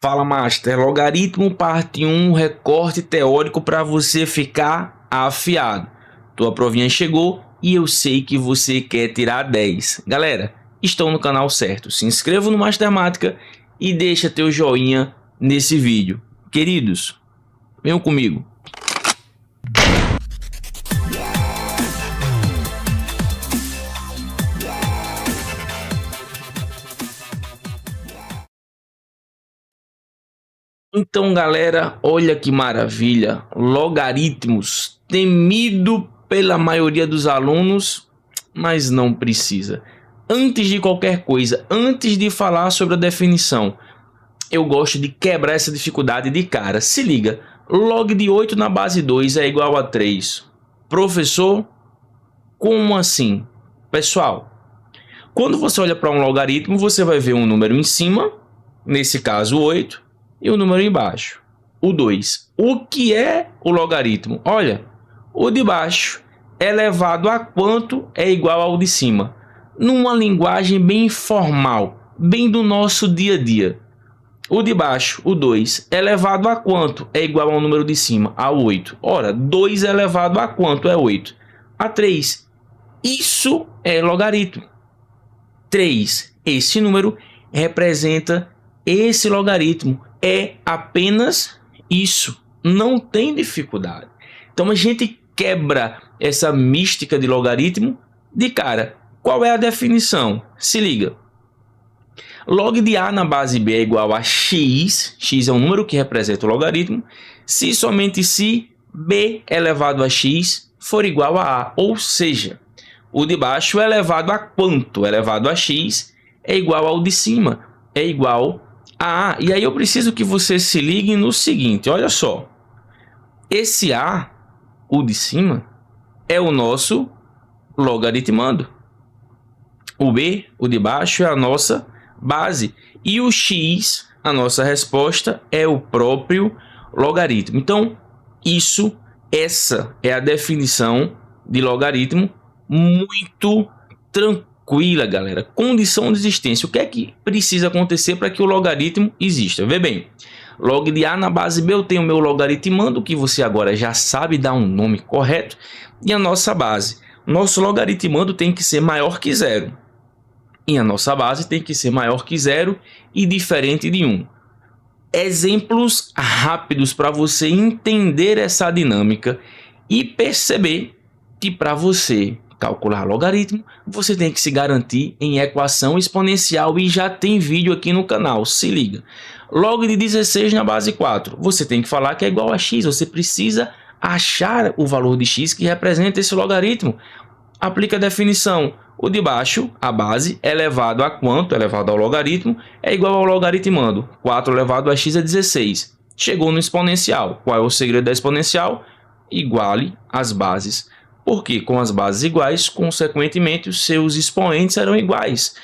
Fala, Master. Logaritmo parte 1, recorte teórico para você ficar afiado. Tua provinha chegou e eu sei que você quer tirar 10. Galera, estão no canal certo. Se inscreva no Mastemática e deixa teu joinha nesse vídeo. Queridos, venham comigo. Então, galera, olha que maravilha, logaritmos, temido pela maioria dos alunos, mas não precisa. Antes de qualquer coisa, antes de falar sobre a definição, eu gosto de quebrar essa dificuldade de cara. Se liga, log de 8 na base 2 é igual a 3. Professor, como assim? Pessoal, quando você olha para um logaritmo, você vai ver um número em cima, nesse caso 8, e o número embaixo, o 2. O que é o logaritmo? Olha, o de baixo elevado a quanto é igual ao de cima. Numa linguagem bem formal, bem do nosso dia a dia. O de baixo, o 2, elevado a quanto é igual ao número de cima? A 8. Ora, 2 elevado a quanto é 8? A 3. Isso é logaritmo. 3. Esse número representa esse logaritmo. É apenas isso. Não tem dificuldade. Então a gente quebra essa mística de logaritmo de cara. Qual é a definição? Se liga. Log de A na base B é igual a x. X é um número que representa o logaritmo. Se somente se B elevado a x for igual a A. Ou seja, o de baixo elevado a quanto? Elevado a x é igual ao de cima. É igual a A. E aí eu preciso que você se ligue no seguinte. Olha só. Esse A, o de cima, é o nosso logaritmando. O B, o de baixo, é a nossa base. E o x, a nossa resposta, é o próprio logaritmo. Então, essa é a definição de logaritmo muito tranquila, galera. Condição de existência. O que é que precisa acontecer para que o logaritmo exista? Vê bem. Log de A na base B eu tenho o meu logaritmando, que você agora já sabe dar um nome correto. E a nossa base. Nosso logaritmando tem que ser maior que 0. E a nossa base tem que ser maior que 0 e diferente de 1. Exemplos rápidos para você entender essa dinâmica e perceber que para você calcular logaritmo, você tem que se garantir em equação exponencial e já tem vídeo aqui no canal, se liga. Log de 16 na base 4, você tem que falar que é igual a x, você precisa achar o valor de x que representa esse logaritmo. Aplica a definição, o de baixo, a base, elevado a quanto? Elevado ao logaritmo, é igual ao logaritmando. 4 elevado a x é 16. Chegou no exponencial. Qual é o segredo da exponencial? Iguale as bases. Porque com as bases iguais, consequentemente, os seus expoentes serão iguais.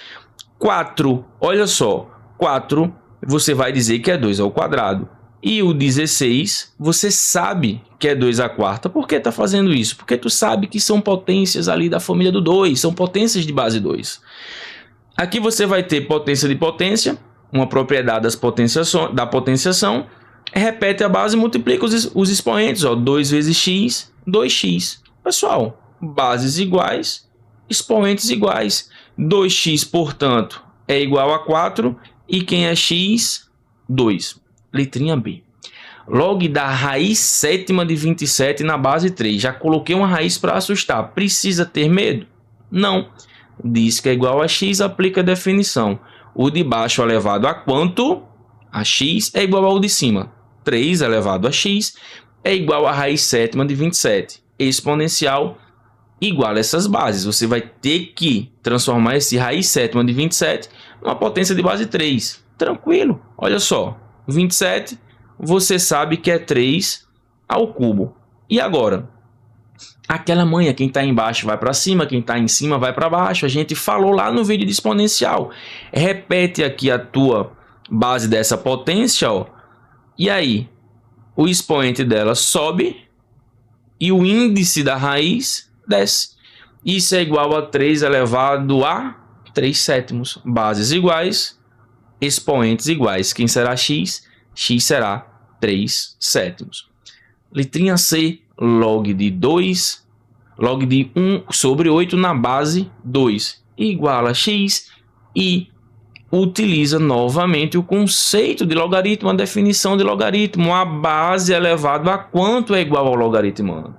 4, olha só, 4 você vai dizer que é 2 ao quadrado. E o 16, você sabe que é 2 à quarta. Por que está fazendo isso? Porque tu sabe que são potências ali da família do 2, são potências de base 2. Aqui você vai ter potência de potência, uma propriedade da potenciação. Repete a base e multiplica os expoentes. 2 vezes x, 2x. Pessoal, bases iguais, expoentes iguais. 2x, portanto, é igual a 4. E quem é x? 2. Letrinha B. Log da raiz sétima de 27 na base 3. Já coloquei uma raiz para assustar. Precisa ter medo? Não. Diz que é igual a x, aplica a definição. O de baixo elevado a quanto? A x é igual ao de cima. 3 elevado a x é igual a raiz sétima de 27. Exponencial igual a essas bases. Você vai ter que transformar esse raiz sétima de 27 numa potência de base 3. Tranquilo. Olha só. 27, você sabe que é 3 ao cubo. E agora? Aquela manha, quem está embaixo vai para cima, quem está em cima vai para baixo. A gente falou lá no vídeo de exponencial. Repete aqui a tua base dessa potência, ó. E aí, o expoente dela sobe e o índice da raiz desce. Isso é igual a 3 elevado a 3 sétimos. Bases iguais, expoentes iguais. Quem será x? x será 3 sétimos. Letrinha C, log de 1 sobre 8 na base 2 igual a x, e utiliza novamente o conceito de logaritmo, a definição de logaritmo. A base elevado a quanto é igual ao logaritmando?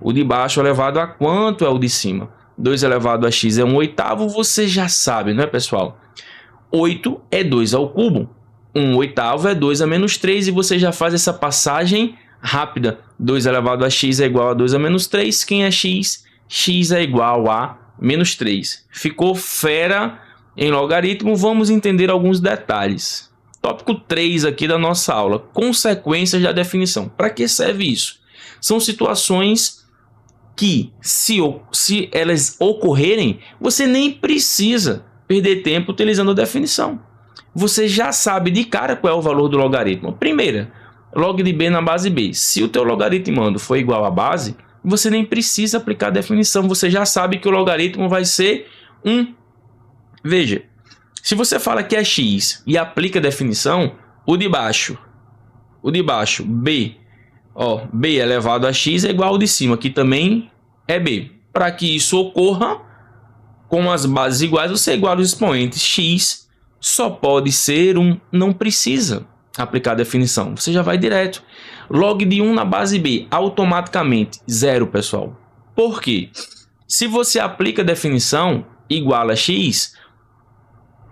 O de baixo elevado a quanto é o de cima? 2 elevado a x é 1/8, você já sabe, não é, pessoal? 8 é 2 ao cubo. 1/8 é 2 a menos 3, e você já faz essa passagem rápida. 2 elevado a x é igual a 2 a menos 3. Quem é x? X é igual a menos 3. Ficou fera em logaritmo? Vamos entender alguns detalhes. Tópico 3 aqui da nossa aula. Consequências da definição. Para que serve isso? São situações que, se elas ocorrerem, você nem precisa perder tempo utilizando a definição. Você já sabe de cara qual é o valor do logaritmo. Primeira, log de b na base b. Se o teu logaritmando for igual à base, você nem precisa aplicar a definição. Você já sabe que o logaritmo vai ser 1. Veja, se você fala que é x e aplica a definição, o de baixo, b, b elevado a x é igual ao de cima, que também é b. Para que isso ocorra, com as bases iguais, você iguala os expoentes. X só pode ser 1, não precisa aplicar a definição, você já vai direto. Log de 1 na base b, automaticamente 0, pessoal. Por quê? Se você aplica a definição, iguala a x,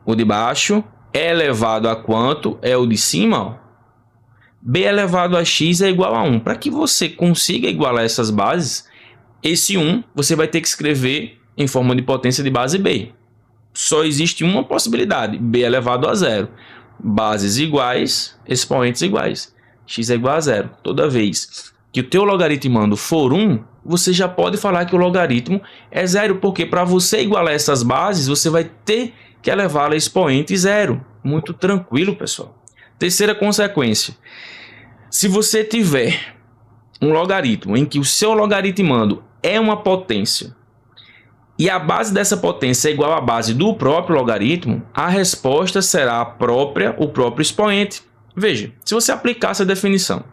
o de baixo é elevado a quanto? É o de cima, b elevado a x é igual a 1. Para que você consiga igualar essas bases, esse 1 você vai ter que escrever em forma de potência de base b. Só existe uma possibilidade, b elevado a 0. Bases iguais, expoentes iguais. X é igual a 0. Toda vez que o teu logaritmando for 1, você já pode falar que o logaritmo é 0, porque para você igualar essas bases, você vai ter que elevar a expoente 0. Muito tranquilo, pessoal. Terceira consequência. Se você tiver um logaritmo em que o seu logaritmando é uma potência e a base dessa potência é igual à base do próprio logaritmo, a resposta será o próprio expoente. Veja, se você aplicar essa definição,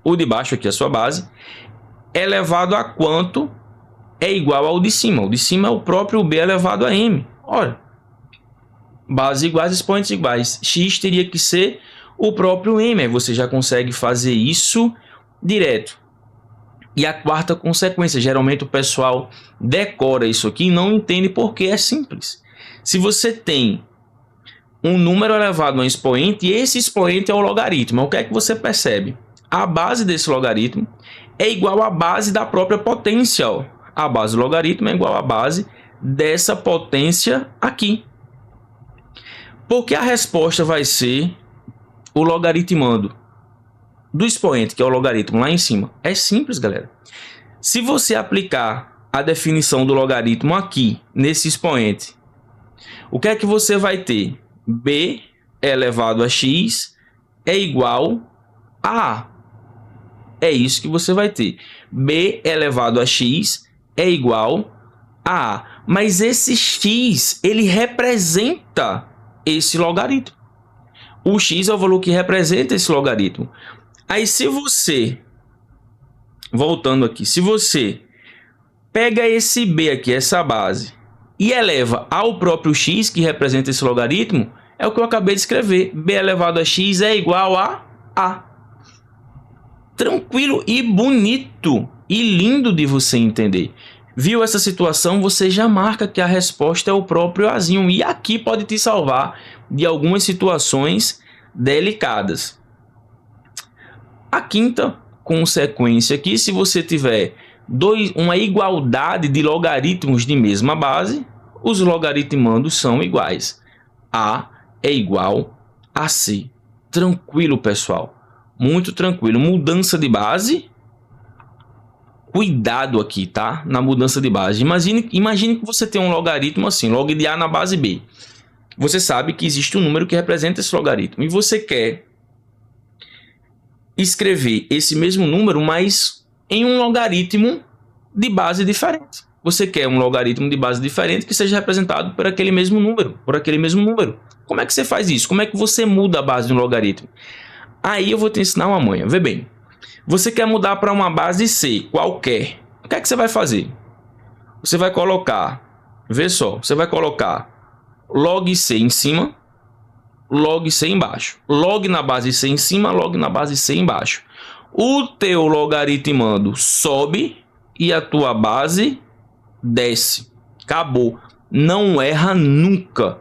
o de baixo aqui, a sua base, elevado a quanto é igual ao de cima. O de cima é o próprio b elevado a m. Olha, bases iguais, expoentes iguais. X teria que ser o próprio m. Aí você já consegue fazer isso direto. E a quarta consequência, geralmente o pessoal decora isso aqui e não entende porque é simples. Se você tem um número elevado a um expoente, e esse expoente é o logaritmo, o que é que você percebe? A base desse logaritmo é igual à base da própria potência. Ó. A base do logaritmo é igual à base dessa potência aqui. Porque a resposta vai ser o logaritmando do expoente, que é o logaritmo lá em cima. É simples, galera. Se você aplicar a definição do logaritmo aqui, nesse expoente, o que é que você vai ter? B elevado a x é igual a A. É isso que você vai ter. B elevado a x é igual a A. Mas esse x, ele representa esse logaritmo. O x é o valor que representa esse logaritmo. Aí se você, voltando aqui, se você pega esse b aqui, essa base, e eleva ao próprio x, que representa esse logaritmo, é o que eu acabei de escrever. B elevado a x é igual a A. Tranquilo e bonito e lindo de você entender. Viu essa situação? Você já marca que a resposta é o próprio Azinho. E aqui pode te salvar de algumas situações delicadas. A quinta consequência aqui, se você tiver uma igualdade de logaritmos de mesma base, os logaritmandos são iguais. A é igual a C. Tranquilo, pessoal. Muito tranquilo. Mudança de base. Cuidado aqui, tá? Na mudança de base. Imagine que você tem um logaritmo assim, log de A na base B. Você sabe que existe um número que representa esse logaritmo. E você quer escrever esse mesmo número, mas em um logaritmo de base diferente. Você quer um logaritmo de base diferente que seja representado por aquele mesmo número, Como é que você faz isso? Como é que você muda a base de um logaritmo? Aí eu vou te ensinar uma manha. Vê bem, você quer mudar para uma base C qualquer. O que é que você vai fazer? Você vai colocar, vê só, você vai colocar log C em cima, log C embaixo. Log na base C em cima, log na base C embaixo. O teu logaritmando sobe e a tua base desce. Acabou. Não erra nunca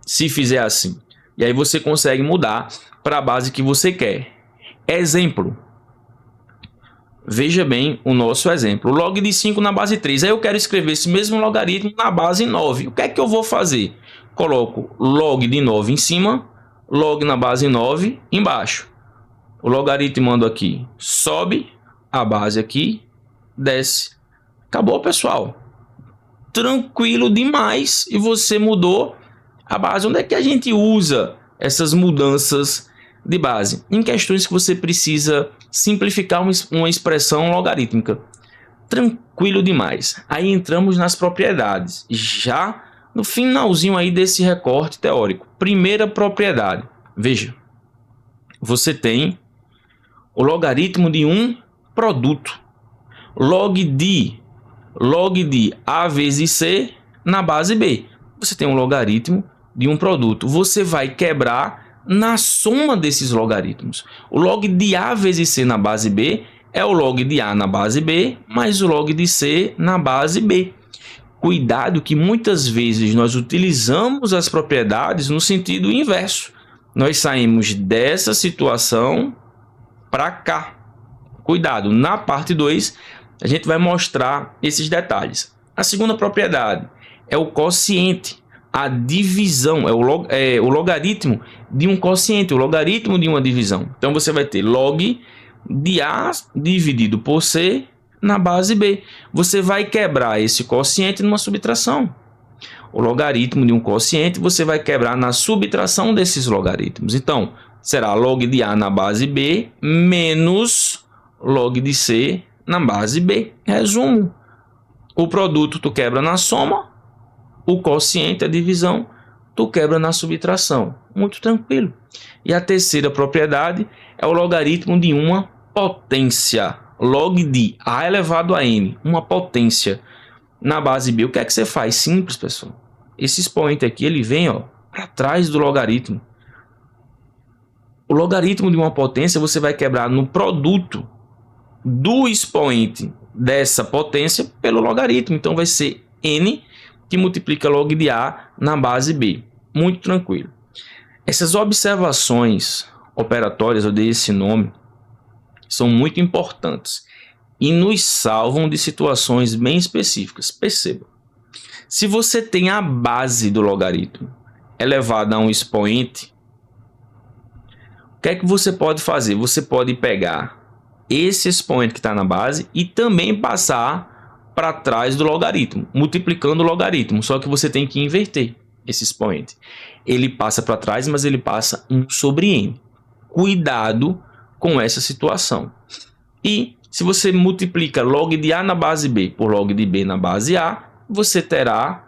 se fizer assim. E aí você consegue mudar para a base que você quer. Exemplo. Veja bem o nosso exemplo. Log de 5 na base 3. Aí eu quero escrever esse mesmo logaritmo na base 9. O que é que eu vou fazer? Coloco log de 9 em cima, log na base 9 embaixo. O logaritmando aqui sobe, a base aqui desce. Acabou, pessoal. Tranquilo demais. E você mudou a base. Onde é que a gente usa essas mudanças de base? Em questões que você precisa simplificar uma expressão logarítmica. Tranquilo demais. Aí entramos nas propriedades. Já no finalzinho aí desse recorte teórico. Primeira propriedade. Veja. Você tem o logaritmo de um produto. Log de A vezes C na base B. Você tem um logaritmo de um produto. Você vai quebrar na soma desses logaritmos. O log de A vezes C na base B é o log de A na base B mais o log de C na base B. Cuidado que muitas vezes nós utilizamos as propriedades no sentido inverso. Nós saímos dessa situação para cá. Cuidado, na parte 2 a gente vai mostrar esses detalhes. A segunda propriedade é o quociente. A divisão é o logaritmo de um quociente, o logaritmo de uma divisão. Então você vai ter log de A dividido por C na base B. Você vai quebrar esse quociente numa subtração. O logaritmo de um quociente você vai quebrar na subtração desses logaritmos. Então será log de A na base B menos log de C na base B. Resumo: o produto tu quebra na soma, o quociente, a divisão, tu quebra na subtração. Muito tranquilo. E a terceira propriedade é o logaritmo de uma potência. Log de A elevado a N, uma potência na base B. O que é que você faz? Simples, pessoal. Esse expoente aqui, ele vem para trás do logaritmo. O logaritmo de uma potência você vai quebrar no produto do expoente dessa potência pelo logaritmo. Então vai ser N que multiplica log de A na base B. Muito tranquilo. Essas observações operatórias, eu dei esse nome, são muito importantes e nos salvam de situações bem específicas. Perceba, se você tem a base do logaritmo elevada a um expoente, o que é que você pode fazer? Você pode pegar esse expoente que está na base e também passar para trás do logaritmo, multiplicando o logaritmo, só que você tem que inverter esse expoente. Ele passa para trás, mas ele passa 1 sobre n. Cuidado com essa situação. E se você multiplica log de A na base B por log de B na base A, você terá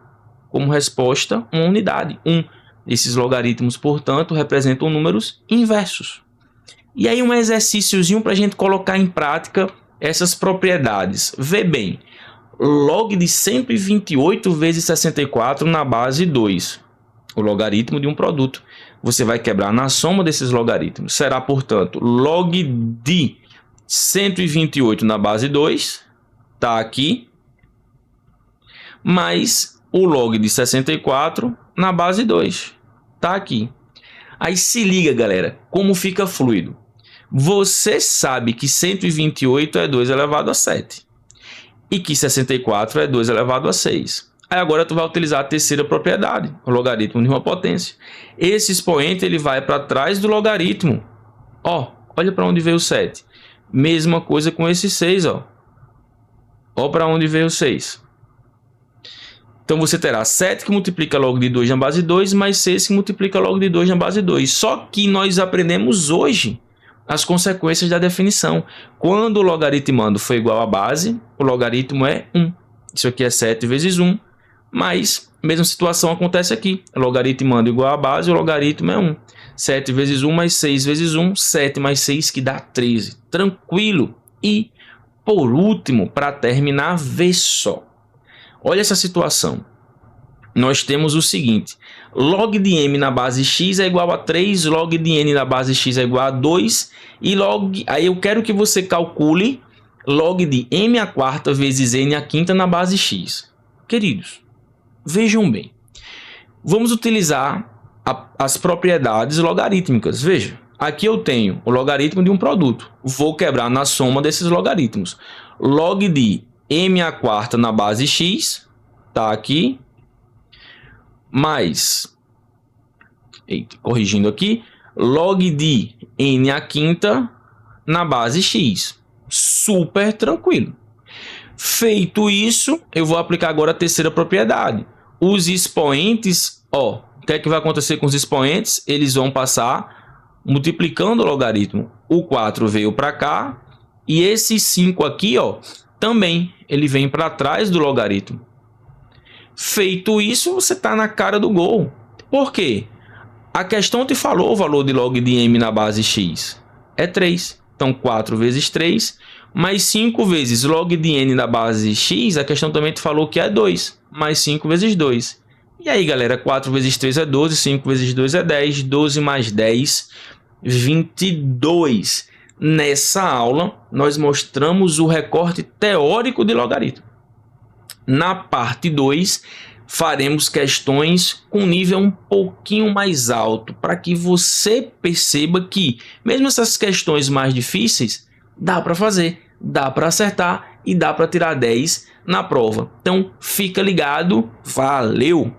como resposta uma unidade, 1. Esses logaritmos, portanto, representam números inversos. E aí um exercíciozinho para a gente colocar em prática essas propriedades. Vê bem, log de 128 vezes 64 na base 2. O logaritmo de um produto. Você vai quebrar na soma desses logaritmos. Será, portanto, log de 128 na base 2. Está aqui. Mais o log de 64 na base 2. Está aqui. Aí se liga, galera, como fica fluido. Você sabe que 128 é 2 elevado a 7. E que 64 é 2 elevado a 6. Aí agora tu vai utilizar a terceira propriedade, o logaritmo de uma potência. Esse expoente ele vai para trás do logaritmo. Olha para onde veio o 7. Mesma coisa com esse 6, Olha para onde veio o 6. Então você terá 7 que multiplica log de 2 na base 2, mais 6 que multiplica log de 2 na base 2. Só que nós aprendemos hoje as consequências da definição. Quando o logaritmando for igual à base, o logaritmo é 1. Isso aqui é 7 vezes 1, mais Mesma situação acontece aqui. Logaritmo igual a base, o logaritmo é 1. 7 vezes 1 mais 6 vezes 1, 7 mais 6 que dá 13. Tranquilo. E, por último, para terminar, vê só. Olha essa situação. Nós temos o seguinte. Log de m na base x é igual a 3, log de n na base x é igual a 2. E log... Aí eu quero que você calcule log de m à quarta vezes n à quinta na base x. Queridos, vejam bem, vamos utilizar as propriedades logarítmicas. Veja, aqui eu tenho o logaritmo de um produto. Vou quebrar na soma desses logaritmos. Log de m à quarta na base x, tá aqui, mais, corrigindo aqui, log de n à quinta na base x. Super tranquilo. Feito isso, eu vou aplicar agora a terceira propriedade. Os expoentes, ó, o que é que vai acontecer com os expoentes? Eles vão passar multiplicando o logaritmo. O 4 veio para cá e esse 5 aqui, ó, também ele vem para trás do logaritmo. Feito isso, você está na cara do gol. Por quê? A questão te falou o valor de log de m na base x. É 3. Então, 4 vezes 3, mais 5 vezes log de n na base x, a questão também te falou que é 2, mais 5 vezes 2. E aí, galera, 4 vezes 3 é 12, 5 vezes 2 é 10, 12 mais 10, 22. Nessa aula, nós mostramos o recorte teórico de logaritmo. Na parte 2, faremos questões com nível um pouquinho mais alto, para que você perceba que, mesmo essas questões mais difíceis, dá para fazer, dá para acertar e dá para tirar 10 na prova. Então, fica ligado, valeu!